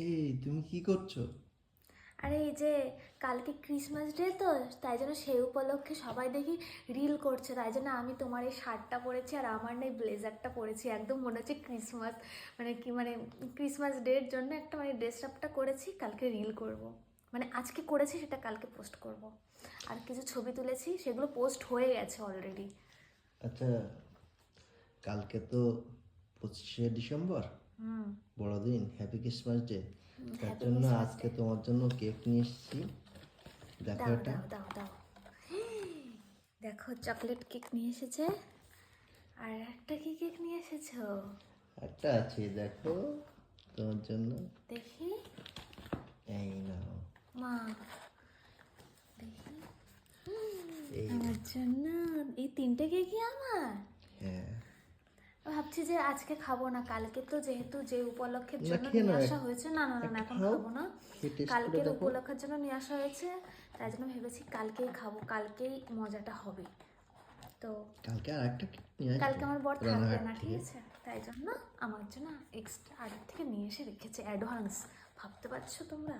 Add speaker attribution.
Speaker 1: এই তুমি কি করছো?
Speaker 2: আরে এই যে কালকে ক্রিসমাস ডে তো, তাই জন্য সেই উপলক্ষে সবাই দেখি রিল করছে, তাই জন্য আমি তোমার এই শার্টটা পরেছি আর আমার না এই ব্লেজারটা পরেছি, একদম মনে হচ্ছে ক্রিসমাস, মানে ক্রিসমাস ডের জন্য একটা ড্রেস আপটা করেছি, কালকে রিল করব। আজকে করেছি, সেটা কালকে পোস্ট করব। আর কিছু ছবি তুলেছি, সেগুলো পোস্ট হয়ে গেছে অলরেডি।
Speaker 1: আচ্ছা, কালকে তো 25শে ডিসেম্বর,
Speaker 2: হুম।
Speaker 1: বড়দিন, হ্যাপি ক্রিসমাস ডে। তার
Speaker 2: হ্যাপি
Speaker 1: জন্য
Speaker 2: ক্রিসমাস
Speaker 1: আজকে
Speaker 2: ডে।
Speaker 1: তোমার জন্য কেক নিয়ে এসেছি। দেখো
Speaker 2: দাও
Speaker 1: এটা।
Speaker 2: দাও দাও দাও। দেখো চকলেট কেক নিয়ে এসেছে। আর একটা কি কেক নিয়ে এসেছো?
Speaker 1: একটা আছে, দেখো তোমার জন্য।
Speaker 2: দেখি।
Speaker 1: এই নাও।
Speaker 2: মা, দেখি।
Speaker 1: এই
Speaker 2: আমার জন্য এই তিনটে কেকই আমার।
Speaker 1: হ্যাঁ।
Speaker 2: ভাবছি যে আজকে খাবো না, কালকে তো যেহেতু যে উপলক্ষের
Speaker 1: না,
Speaker 2: জন্য
Speaker 1: খেয়ে
Speaker 2: নিয়ে
Speaker 1: নাও
Speaker 2: আসা হয়েছে, না না না না,
Speaker 1: একটা
Speaker 2: এখন
Speaker 1: খাও,
Speaker 2: খাবো না।
Speaker 1: খেয়ে টেস্ট করে
Speaker 2: কালকের
Speaker 1: দেখো।
Speaker 2: উপলক্ষের জন্য নিয়ে আসা হয়েছে, তাই জন্য ভেবেছি কালকেই খাবো, কালকেই মজাটা হবে। তো
Speaker 1: কালকে আর একটা কেক নিয়ে আসবো
Speaker 2: কালকে আমার বর থাকবে
Speaker 1: রানাঘাট
Speaker 2: না, ঠিক
Speaker 1: থেকে।
Speaker 2: আছে, তাই জন্য আমার জন্য এক্সট্রা আগের থেকে নিয়ে এসে রেখেছে অ্যাডভান্স। ভাবতে পারছো তোমরা?